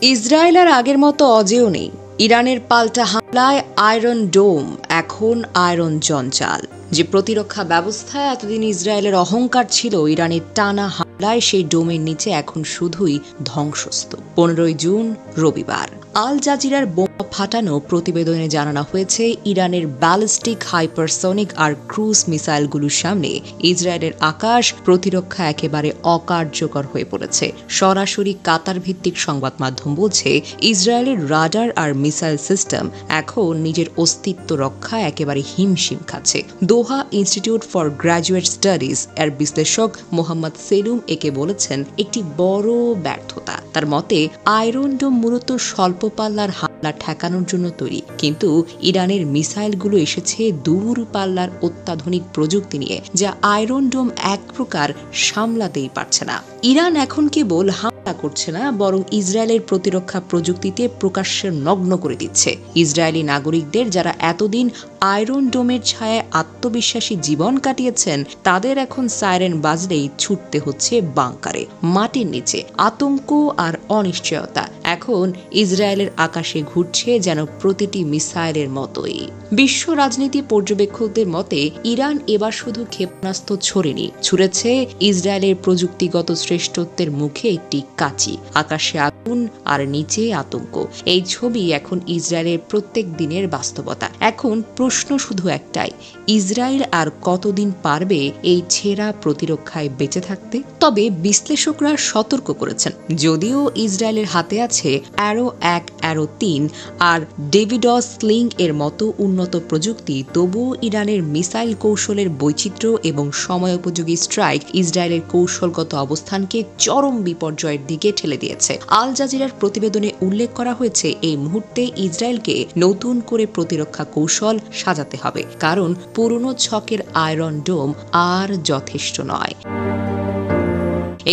Israel আর আগের মতো অজেয় নেই। ইরানের পাল্টা হামলায় আয়রন ডোম এখন আয়রন জঞ্জাল। যে প্রতিরক্ষা ব্যবস্থায় এতদিন ইসরায়েলের অহংকার ছিল, ইরানের টানা হামলায় সেই ডোমের নিচে এখন শুধুই ধ্বংসস্তূপ। 15 জুন রবিবার আল জাজিরার বোমা ফাটানো প্রতিবেদনে জানানো হয়েছে, ইরানের ব্যালিস্টিক, হাইপারসনিক আর ক্রুজ মিসাইলগুলোর সামনে ইসরায়েলের আকাশ প্রতিরক্ষা একেবারে অকার্যকর হয়ে পড়েছে। সরাসরি কাতার ভিত্তিক সংবাদ মাধ্যম বলছে, ইসরায়েলের রাডার আর মিসাইল সিস্টেম এখন নিজের অস্তিত্ব রক্ষা একেবারে হিমশিম খাচ্ছে। দোহা ইনস্টিটিউট ফর গ্র্যাজুয়েট স্টাডিজ এর বিশ্লেষক মোহাম্মদ সেলুম একে বলেছেন, একটি বড় ব্যর্থতা। তার মতে, আয়রন ডোম মূলত স্বল্প পাল্লার হামলা ঠেকানোর জন্য তৈরি, কিন্তু ইরানের মিসাইলগুলো এসেছে দূর পাল্লার অত্যাধুনিক প্রযুক্তি নিয়ে, যা আয়রন ডোম এক প্রকার সামলাতেই পারছে না। ইরান এখন কেবল হামলা করছে না, বরং ইসরায়েলের প্রতিরক্ষা প্রযুক্তিতে প্রকাশ্যে নগ্ন করে দিচ্ছে। ইসরায়েলি নাগরিকদের যারা এতদিন আয়রন ডোমের ছায়ায় আত্মবিশ্বাসী জীবন কাটিয়েছেন, তাদের এখন সাইরেন বাজলেই ছুটতে হচ্ছে বাংকারে, মাটির নিচে। আতঙ্ক আর অনিশ্চয়তা এখন ইসরায়েলের আকাশে ঘুরছে যেন প্রতিটি মিসাইলের মতোই। বিশ্ব রাজনীতি পর্যবেক্ষকদের মতে, ইরান এবার শুধু ক্ষেপণাস্ত্র ছড়েনি, ছুড়েছে ইসরায়েলের প্রযুক্তিগত শ্রেষ্ঠত্বের মুখে একটি কাঁচি। আকাশে আগুন আর নিচে আতঙ্ক, এই ছবি এখন ইসরায়েলের প্রত্যেক দিনের বাস্তবতা। এখন প্রশ্ন শুধু একটাই, ইসরায়েল আর কতদিন পারবে এই ছেঁড়া প্রতিরক্ষায় বেঁচে থাকতে? তবে বিশ্লেষকরা সতর্ক করেছেন, যদিও ইসরায়েলের হাতে আছে অ্যারো 1, অ্যারো 3 আর ডেভিডস স্লিং এর মতো উন্নত প্রযুক্তি, তবুও ইরানের মিসাইল কৌশলের বৈচিত্র্য এবং সময়োপযোগী স্ট্রাইক ইসরায়েলের কৌশলগত অবস্থানকে চরম বিপর্যয়ের দিকে ঠেলে দিয়েছে। আল জাজিরার প্রতিবেদনে উল্লেখ করা হয়েছে, এই মুহূর্তে ইসরায়েলকে নতুন করে প্রতিরক্ষা কৌশল সাজাতে হবে, কারণ পুরনো ছকের আয়রন ডোম আর যথেষ্ট নয়।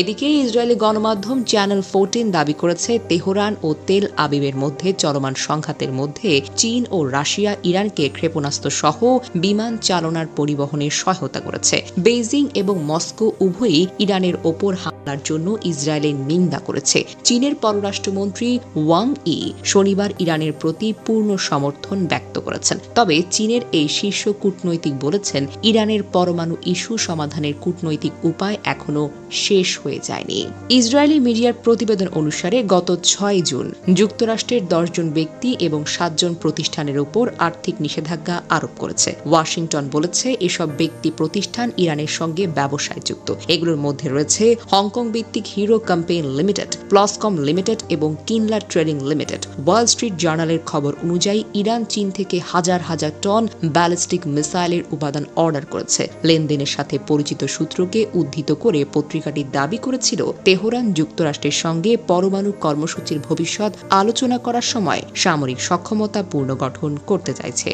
এদিকে ইসরায়েলি গণমাধ্যম চ্যানেল 14 দাবি করেছে, তেহরান ও তেল আবিবের মধ্যে চলমান সংঘাতের মধ্যে চীন ও রাশিয়া ইরানকে ক্ষেপণাস্ত্র সহ বিমান চালনার পরিবহনের সহায়তা করেছে। বেইজিং এবং মস্কো উভয়ই ইরানের ওপর হামলার জন্য ইসরায়েলের নিন্দা করেছে। চীনের পররাষ্ট্রমন্ত্রী ওয়াং ই শনিবার ইরানের প্রতি পূর্ণ সমর্থন ব্যক্ত করেছেন। তবে চীনের এই শীর্ষ কূটনৈতিক বলেছেন, ইরানের পরমাণু ইস্যু সমাধানের কূটনৈতিক উপায় এখনো শেষ হয়ে যায়নি। ইসরায়েলি মিডিয়ার প্রতিবেদন অনুসারে গত 6 জুন যুক্তরাষ্ট্রের 10 জন ব্যক্তি এবং 7 জন প্রতিষ্ঠানের উপর আর্থিক নিষেধাজ্ঞা আরোপ করেছে। ওয়াশিংটন বলেছে, এসব ব্যক্তি প্রতিষ্ঠান ইরানের সঙ্গে ব্যবসায় যুক্ত। এগুলোর মধ্যে রয়েছে হংকং ভিত্তিক হিরো কোম্পানি লিমিটেড, প্লসকম লিমিটেড এবং কিনলার ট্রেডিং লিমিটেড। ওয়াল স্ট্রিট জার্নালের খবর অনুযায়ী, ইরান চীন থেকে হাজার হাজার টন ব্যালিস্টিক মিসাইলের উপাদান অর্ডার করেছে। লেনদেনের সাথে পরিচিত সূত্রকে উদ্ধৃত করে পত্রিকাটি দাবি করেছিল, তেহরান যুক্তরাষ্ট্রের সঙ্গে পরমাণু কর্মসূচির ভবিষ্যৎ আলোচনা করার সময় সামরিক সক্ষমতা পুনর্গঠন করতে চাইছে।